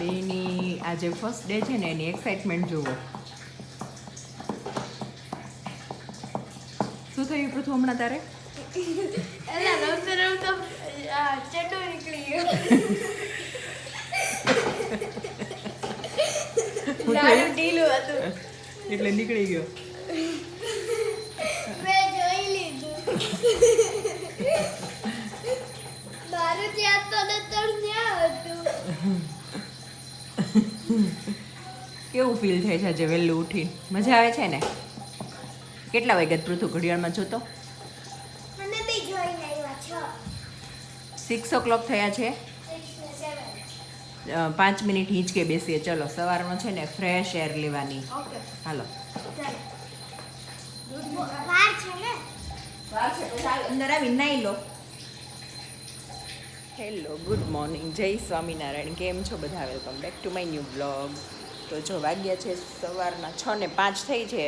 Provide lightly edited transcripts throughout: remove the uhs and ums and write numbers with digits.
બેની આજે first day છે ને એની એક્સાઇટમેન્ટ જુઓ. શું થયું પૃથુ હમણાં તારે? ચડ્ડો નીકળી ગયો. નાનું ઢીલું હતું એટલે નીકળી ગયો. મેં જોઈ લીધું. મારું ત્યાં તો નતર ત્યાં હતું. કેવું ફીલ થાય છે આજે વહેલું ઉઠીને? મજા આવે છે ને? કેટલા વાગ્યા પૃથુ ઘડિયાળમાં જોતો? મને બી જોઈને આવ્યા 6 o'clock થયા છે. 5 મિનિટ હિંચકે બેસીએ. ચલો સવારમાં છે ને ફ્રેશ એર લેવાની. ઓકે હાલો. વાર છે ને. અંદર આવી નાઈ લો. હેલો, ગુડ મોર્નિંગ, જય સ્વામિનારાયણ. કેમ છો બધા? Welcome back to my new blog. તો જો વાગ્યા છે સવારના 6:05 થઈ છે.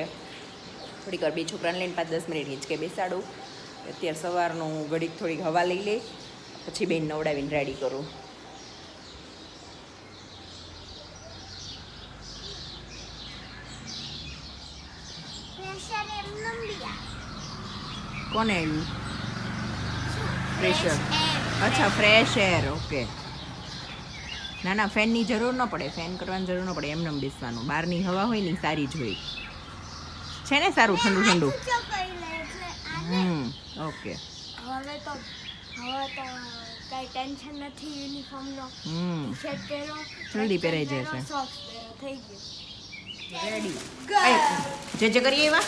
થોડીક વાર બે છોકરાને લઈને 5-10 મિનિટ હિંચકે બેસાડું. અત્યારે સવારનું ઘડીક થોડીક હવા લઈ લે, પછી બેન નવડાવીને રેડી કરું. પ્રેશર એમ નંબિયા. કોને આવ્યું પ્રેશર? અચ્છા, ફ્રેશ એર. ઓકે. ના ના, ફેનની જરૂર ન પડે, ફેન કરવાની જરૂર ન પડે, એમને બેસવાનું. બહારની હવા હોય ને સારી જ હોય છે ને, સારું ઠંડુ ઠંડુ. ઓકે. હવે તો કઈ ટેન્શન નથી યુનિફોર્મનો. શર્ટ પહેરો, જલ્દી પહેરાઈ જશે. સોક્સ પહેરો, થઈ ગયું. રેડી. જે કરી એવા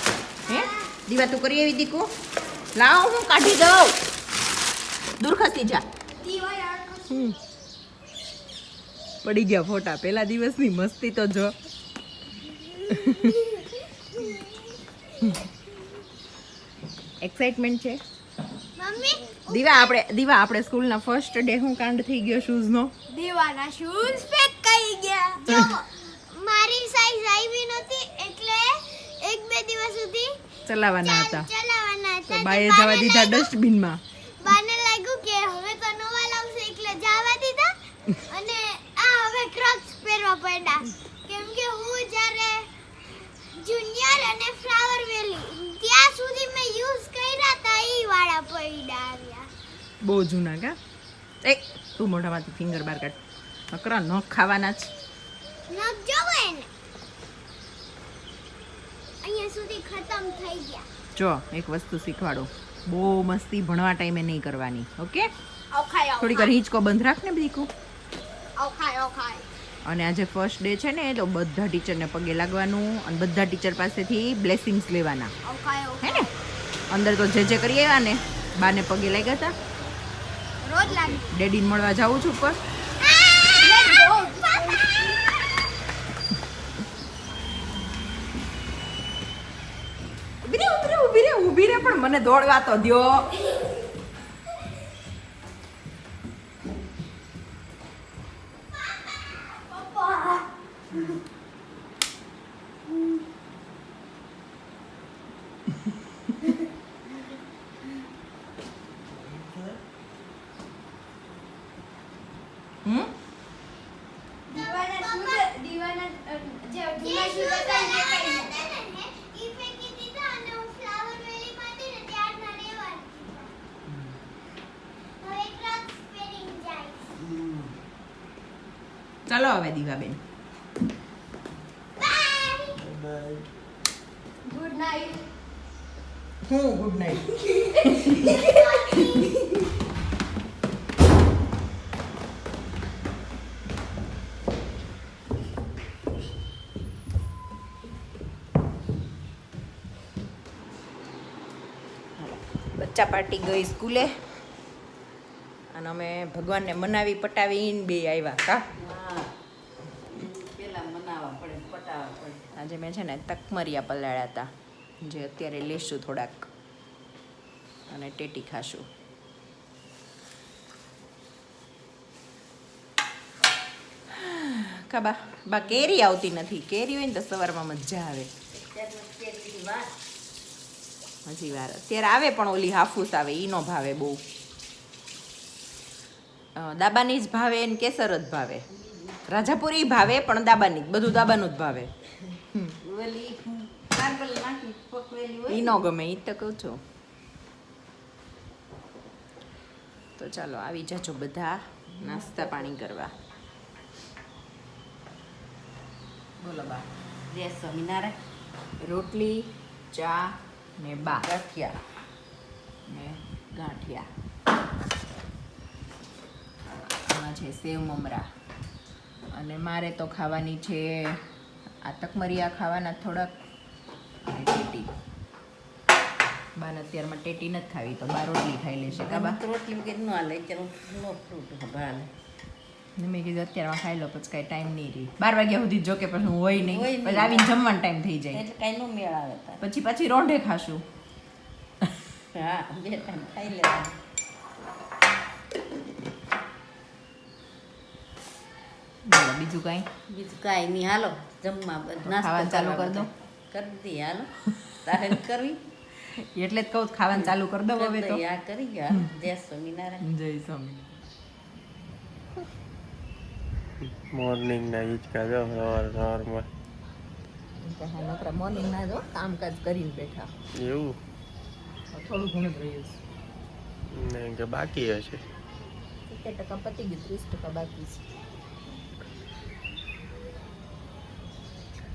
હે દીવા તું કરી એવી દીકુ? લાવ હું કાઢી દઉં. દૂર ખસી જા. પડી ગયા ફોટા. પહેલા દિવસની મસ્તી તો જો. એક્સાઇટમેન્ટ છે મમ્મી દીવા આપણે સ્કૂલના ફર્સ્ટ ડે હું કાંડ થઈ ગયો શૂઝનો. દેવાના શૂઝ પેક કરી ગયા. જો મારી સાઈઝ આવી નહોતી એટલે 1-2 દિવસ સુધી ચલાવવાના હતા. ચલાવવાના તો હતા. બાએ જવા દીધા ડસ્ટબિનમાં. બાને લાગ્યું કે હવે તો નવા લાવશે એટલે જવા દીધા. અને આ હવે ક્રોક્સ પહેરવા પડ્યા કેમ કે હું જ્યારે જુનિયર અને ફ્લાવર વેલી ત્યાં સુધી મેં યુઝ કર્યા હતા ઈ વાળા પડ્યા આવ્યા. બહુ જૂના કા? એ તું મોઢામાંથી ફિંગર બહાર કાઢ. નકરા નખ ખાવાના જ. નખ જોવો એને અહીંયા સુધી ખતમ થઈ ગયા. જો એક વસ્તુ શીખવાડો, બહુ મસ્તી ભણવા ટાઈમે નહીં કરવાની. ઓકે? ઓખાય થોડીક વાર હિંચકો બંધ રાખ ને દીકુ. ઓખાય અને આજે ફર્સ્ટ ડે છે ને, તો બધા ટીચરને પગે લાગવાનું અને બધા ટીચર પાસેથી બ્લેસિંગ્સ લેવાના. ઓખાય હે ને? અંદર તો જે કરી આવ્યા ને, બાને પગે લાગ્યા હતા. રોજ લાગે. ડેડીને મળવા જાઉં છું ઉપર. ઊભી રે પણ મને દોડવા તો દ્યો. ચાલો હવે દીવાબેન. Good night. હું ગુડ નાઈટ. બચ્ચા પાર્ટી ગઈ સ્કૂલે અને અમે ભગવાનને મનાવી પટાવીને બે આવ્યા. કા પેલા મનાવવા પડે, પટાવવા પડે. આજે મેં છે ને તકમરિયા પલાળ્યા હતા, જે અત્યારે લેશું થોડાક અને ટેટી ખાશું. કાબા બા કેરી આવતી નથી. કેરી હોય ને તો સવારમાં મજા આવે. હજી વાર અત્યારે આવે પણ ઓલી હાફૂસ આવે, ઈ નો ભાવે બહુ. દાબાની જ ભાવે ને કેસર જ ભાવે. રાજાપુરી ભાવે પણ દાબાની બધું દાબાનું જ ભાવે ઓલી માર્બલ નાખી પકવેલી હોય ઈ ન ગમે ઈ તો કહું છું. તો ચાલો આવી જાજો બધા નાસ્તા પાણી કરવા. બોલો બા જય સ્વામિનારાયણ. રોટલી ચા ને બા ગાંઠિયા ને ગાંઠિયા. આમાં છે સેવ મમરા અને મારે તો ખાવાની છે આ તકમરિયા ખાવાના થોડાક અને ટેટી. બાને અત્યારમાં ટેટી નથી ખાવી તો બા રોટલી ખાઈ લેશે કાબા. રોટલી વગર ન હાલે અત્યારે નો ફ્રૂટ ભાલે. ને મેં કીધું અત્યારમાં ખાઈ લો પછી કાંઈ ટાઈમ નહીં રહી. 12 વાગ્યા સુધી જો કે પછી હું હોય નહીં હોય નહીં. પછી આવીને જમવાનો ટાઈમ થઈ જાય એટલે કાંઈ નો મેળ આવે તારે. પછી રોંઢે ખાશું. હા બે ટાઈમ ખાઈ લેવાનું. બોલો બીજું કાંઈ? બીજું કાંઈ નહીં હાલો જમવા નાસ્તો ખાવાનું ચાલુ કરી દો. કરી દઈએ હાલો તારે નથી કરવી એટલે જ કહું ખાવાનું ચાલુ કરી દો હવે તો. આ કરી ગયા જય સ્વામિનારાયણ. જય સ્વામી. મોર્નિંગ ના હિંચકા જો સવારમાં નકરા મોર્નિંગ ના જો કામકાજ કરીને બેઠા. એવું થોડું ઘણું જ રહ્યું છે. ને કે બાકી હશે 70% પતી ગયું 30% બાકી છે.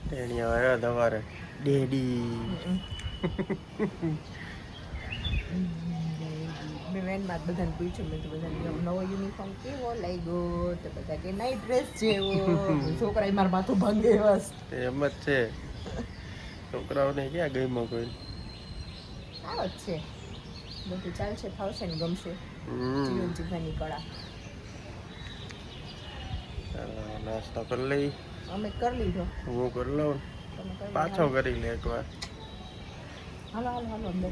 તેણી આવ્યા તમારે ડેડી મેં વેનમાં બધાને પૂછ્યું મેં તો બધાને નવો યુનિફોર્મ કેવો લાગ્યો તો બધા કે નાઇટ ડ્રેસ જેવો. છોકરા મારું માથું ભાંગે બસ. એમ જ છે છોકરાઓને ક્યાં ગમ્યો કોઈ સારો જ છે બધું ચાલશે ફાવશે ને ગમશે. જીવન જીવવાની કળા ચાલો નાસ્તો કરી લઈ અમે કરી લીધો. હું કરી લઉં તમે કરી પાછો કરી લે એકવાર હાલો હાલો હાલો અંદર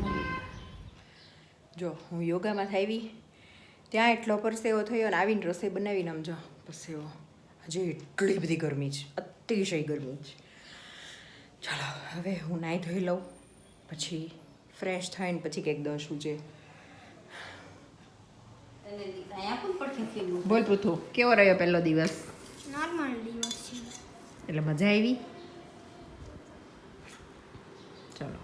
જો હું યોગામાં આવી ત્યાં એટલો પરસેવો થયો ને આવીને રસોઈ બનાવીને આમ જો પરસેવો હજી એટલી બધી ગરમી છે અતિશય ગરમી છે. ચાલો હવે હું નાહી ધોઈ લઉં પછી ફ્રેશ થઈને પછી કંઈક દશું છે. અહીંયા પણ પડખે ફીલું બોલ પૃથુ કેવો રહ્યો પહેલો દિવસ? નોર્મલ દિવસ છે. એટલે મજા આવી? ચલો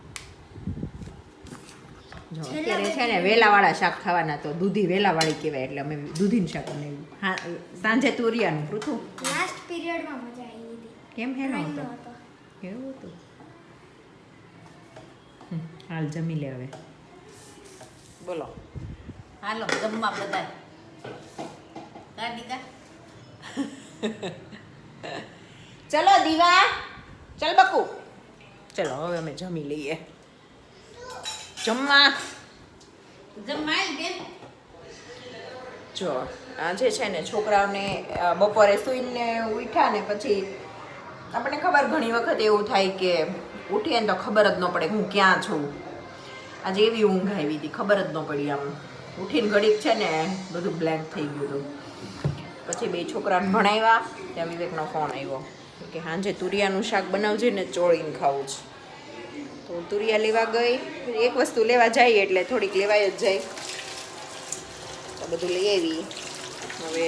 જો અત્યારે છે ને વેલાવાળા શાક ખાવાના તો દૂધી વેલાવાળી કહેવાય એટલે અમે દૂધીનું શાક બનાવ્યું. હા સાંજે તુરિયાનું. પૃથુ લાસ્ટ પીરિયડમાં મજા આવી હતી. કેમ હેલો Train હતો નો હતો. એવું હતું. હાલ જમી લે હવે. બોલો હાલો જમવા બધા ગાડીકા ચલો દીવા ચલ બકુ ચલો હવે અમે જમી લઈએ. જમવા જમાઈ બેન જો આજે છે ને છોકરાઓને બપોરે સૂઈને ઉઠ્યા ને પછી આપણને ખબર ઘણી વખત એવું થાય કે ઉઠીએ ને તો ખબર જ ન પડે હું ક્યાં છું. આજે એવી ઊંઘ આવી હતી ખબર જ ન પડી. આમ ઉઠીને ઘડીક છે ને બધું બ્લેન્ક થઈ ગયું હતું. પછી બે છોકરાને ભણાવ્યા ત્યાં વિવેકનો ફોન આવ્યો કે સાંજે તુરિયાનું શાક બનાવજે ને ચોળીને ખાવું છે. તો તુરિયા લેવા ગઈ. એક વસ્તુ લેવા જાય એટલે થોડીક લેવાય જ જાય તો બધું લઈ આવી. હવે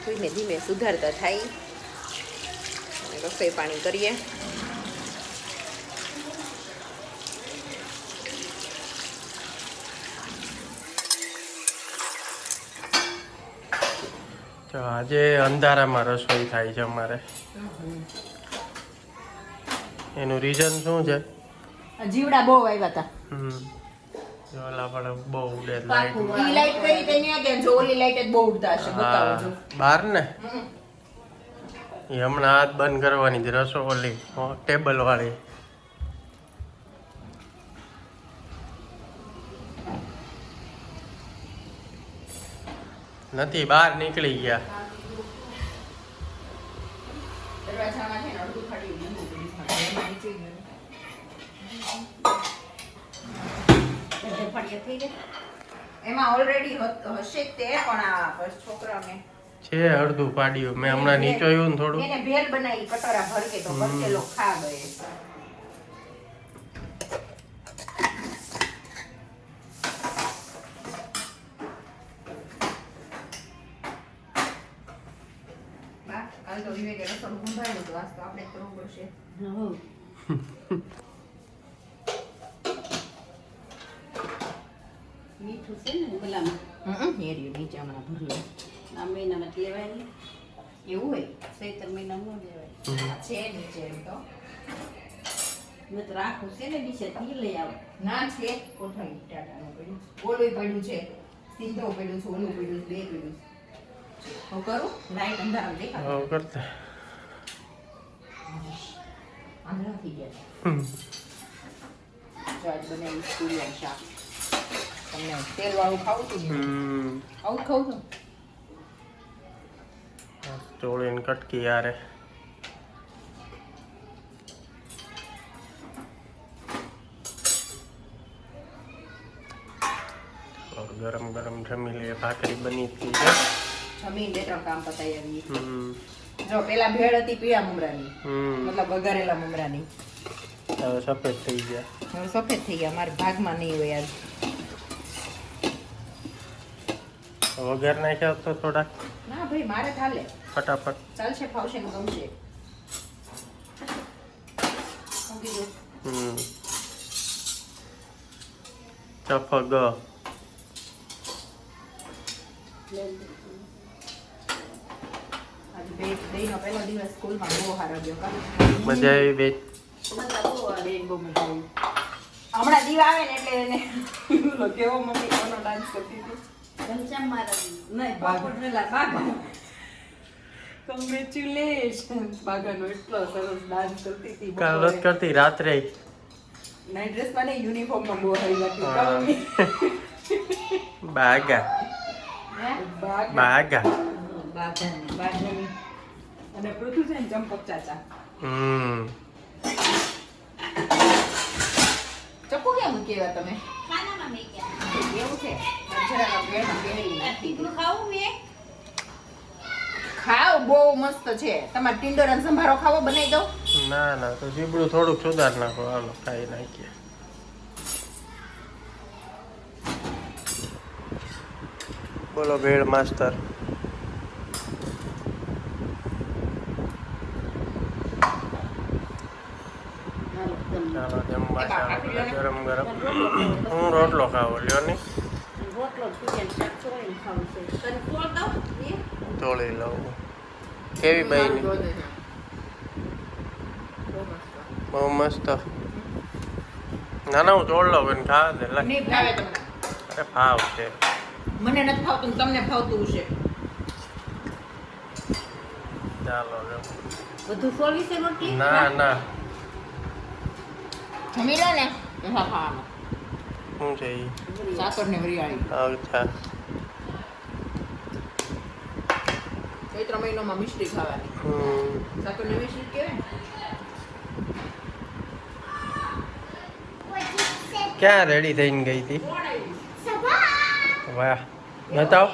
ધીમે ધીમે સુધારતા થાય અને રસોઈ પાણી કરીએ. તો આજે અંધારામાં રસોઈ થાય છે અમારે. એનું રીઝન શું છે? જીવડા બહુ આવ્યા હતા. ઓલા પણ બહુ ઉડે લાઈટ ઈ લાઈટ કરી તે ન્યા ગયા જો ઓલી લાઈટ જ બહુ ઉડતા હશે. બતાવો જો બહાર ને એ હમણાં હાથ બંધ કરવાની જ રસો ઓલી ટેબલ વાળી નથી બહાર નીકળી ગયા. દરવાજામાં છે ને અડધું ફાટ્યું લીંબુ પડી એમાં નીચે ગયું. ફળિયા થઈ જાય એમાં ઓલરેડી હશે જ તે પણ આ બસ છોકરાઓને છે અડધું પાડ્યું મેં હમણાં નીચોયું ને થોડું. એને ભેળ બનાવી કટોરા ભર કે તો બચ્ચે લોગ ખા ગયે. કાલ તો વિવેકે રસોડું સંભાળ્યું તો આજ તો આપણે જ કરવું પડશે. હો. મીઠું છે ને પેલામાં હેર્યું નીચે હમણાં ભરલું. આ મહિનામાં લેવાય નહીં. એવું હોય ચૈત્ર મહિનામાં ન લેવાય. આ છે નીચે એમ તો મેં તો રાખું છે ને નીચે થી લઈ આવો. ના છે કોઠાઈ ટાટાનું પડ્યું ઓલું પડ્યું છે સીધો પડ્યું છે ઓલું પડ્યું છે બે પડ્યું છે હું કરું લાઈટ અંધારા દેખાય હા કરતા આંધળા થઈ ગયા જો આજ બનાવી સ્કૂલિયા શાક તમને તેલ વાળું ખાવું હતું ને આવું જ ખાવું છું ચોળીને કટકી યારે ગરમ ગરમ જમી લઈએ ભાખરી બની હતી છે જમીન બે ત્રણ કામ પતાવી આવી હમ જો પેલા ભેળ હતી પીળા મમરાની હમ મતલબ વઘારેલા મમરાની હવે સફેદ થઈ ગયા હવે સફેદ થઈ ગયા મારા ભાગમાં નહીં હોય આજ વઘાર નાખ્યા તો થોડાક ના ભાઈ મારે ચાલે ફટાફટ ચાલશે ફાવશે ને ગમશે શું કીધું હમ ચફગ આજે બેયનો પહેલો દિવસ સ્કૂલમાં બહુ સારો ગયો કા મજા આવી બે મજા બહુ આવે બહુ મજા આવી હમણાં દીવા આવે ને એટલે એને ઓલો કેવો મમ્મી કોનો ડાન્સ કરતી હતી ઘનશ્યામ મહારાજ નહીં બાપોટરેલા બાગા. કોંગ્રેચ્યુલેશન્સ બાગાનો એટલો સરસ ડાન્સ કરતી હતી કાલ રોજ કરતી રાત્રે નાઇટ ડ્રેસમાં નહીં યુનિફોર્મમાં બહુ સારી લાગતી હા. કા મમ્મી? બાગા બાગા બાગા બાગાની અને પૃથ્વી છે ને ચંપક ચાચા હમ ચપ્પુ કેમ મૂકેવા તમે ખાનામાં મેં ગયા એવું છે જરાક બેડમાં બેહરી નાખી તીખું ખાવું મેં ખાવ બહુ મસ્ત છે તમારે ટિંડર અને સંભારો ખાવો બનાવી દઉં ના ના તો જીબડું થોડુંક સુધાર નાખો હાલો ખાઈ નાખીએ બોલો ભેળ માસ્તર હાલો તમે ચાલો જમવા ચાલો ગરમ ગરમ હું રોટલો ખાવો લ્યો ની રોટલો પૂરીને શાક ચોળીને ખાવું છે તને તોડ દઉં એ તોળી લઉં કેવી બની બહુ મસ્ત ના ના હું તોડ લઉં એને ખાવા દે લાય. નહીં ભાવે તમને અરે ભાવ છે મને નથી ભાવતું ને તમને ભાવતું હશે ચાલો લ્યો. બધું સોલી છે રોટલી ના ના જમી લો ને હા ખાવાનું શું છે ઈ સાકર ને વરિયાળી અચ્છા ચૈત્ર મહિનામાં મિષ્ટી ખાવાની હમ સાકર ને મિષ્ટી કહેવાય ને ક્યાં રેડી થઈને ગઈ હતી સભા વાહ બતાવ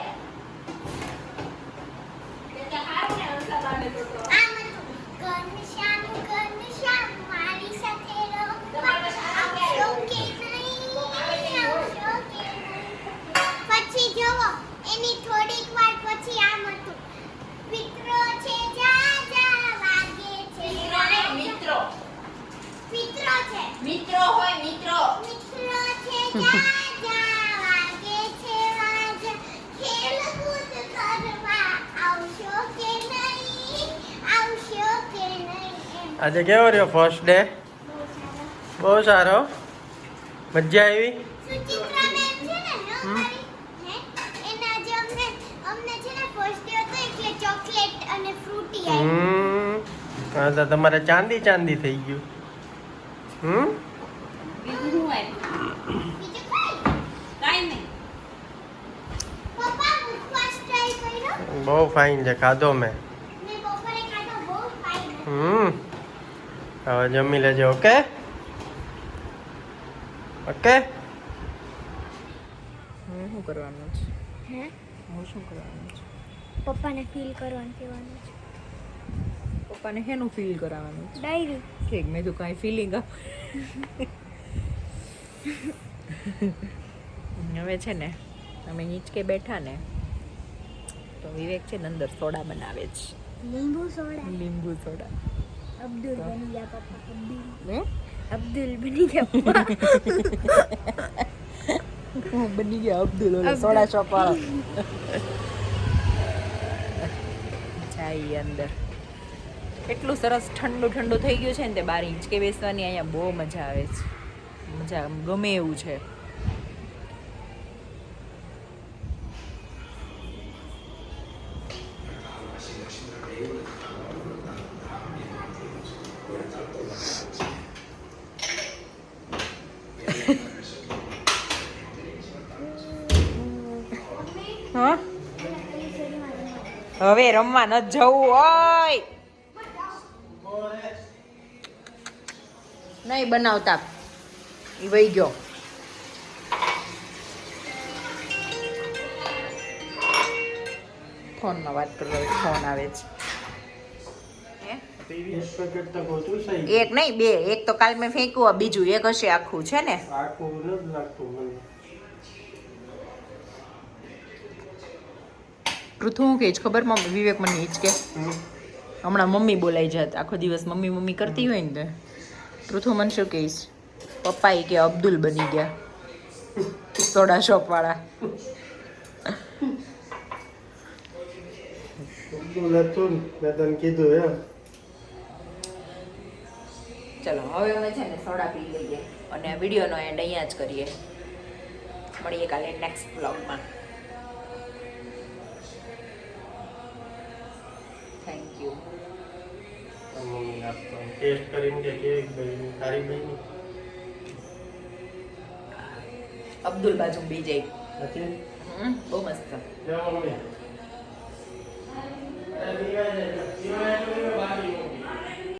ઘનશ્યામ મારી સાથે રહો આવશો કે નહીં આવશો કે નહીં પછી જોવો એની થોડીક વાર પછી આમ હતું પિત્રો છે જા જા વાગે છે મિત્રો પિત્રો છે મિત્રો હોય મિત્રો મિત્રો છે જા જા વાગે છે વાજા ખેલકૂદ કરવા આવશો કે નહીં આવશો કે નહીં એમ આજે કેવો રહ્યો ફર્સ્ટ ડે બહુ સારો બહુ સારો મજા આવી સુચિત્રા મેમ છે ને અમારી હે એના જે અમને છે ને ફર્સ્ટ ડે હતો એટલે ચોકલેટ અને ફ્રૂટી આવી હા તો તમારે ચાંદી ચાંદી થઈ ગયું બીજું શું આવ્યું બીજું કઈ કાંઈ નહીં પપ્પા ઉપવાસ ટ્રાય કર્યો બહુ ફાઇન છે ખાધો મેં ને બપોરે ખાધો બહુ ફાઇન હવે જમી લેજો ઓકે ઓકે શું કરવાનું છે હે હું શું કરવાનું છે પપ્પાને ફીલ કરવાનું કહેવાનું છે પપ્પાને શેનું ફીલ કરાવવાનું છે ડાયરી ઠીક મેં તો કાંઈ ફિલિંગ હવે છે ને અમે નીચકે બેઠા ને તો વિવેક છે ને અંદર સોડા બનાવે છે લીંબુ સોડા લીંબુ સોડા. અબ્દુલ બની ગયા પપ્પા અબ્દુલ હે? અબ્દુલ બની ગયા પપ્પા બની ગયા અબ્દુલ ઓલો અબ્દુલ. સોડા શોપ વાળો. જાય અંદર. એટલું સરસ ઠંડુ ઠંડુ થઈ ગયું છે ને તે બાર હિંચકે બેસવાની અહીંયા બહુ મજા આવે છે. મજા આમ ગમે એવું છે. હા હવે રમવા ન જવું હોય નહીં બનાવતા એ વહી ગયો. ફોનમાં વાત કરવા ફોન આવે છે. એક પેકેટ તો ગોતું છે એક નહીં બે, એક તો કાલ મેં ફેંક્યું બીજું એક હશે આખું છે ને. આખું નથી લાગતું મને. પૃથુ હું કહીશ ખબર મમ્મી વિવેક મને ઈ જ કે હમણાં મમ્મી બોલાઈ જાત આખો દિવસ મમ્મી મમ્મી કરતી હોય ને તો પૃથુ મને શું કહીશ પપ્પા એ કે અબ્દુલ બની ગયા સોડા શોપ વાળા. અબ્દુલ હતું ને, મેં તને કીધું એમ. ચલો હવે અમે છે ને સોડા પી લઈએ અને આ વિડીયોનો એન્ડ અહીંયા જ કરીએ. મળીએ કાલે નેક્સ્ટ બ્લોગમાં. Thank you. મમ્મી આપતો ટેસ્ટ કરીને કે કેવી બની સારી બની અબ્દુલ બાજુ બી જાય. નથી બહુ મસ્ત.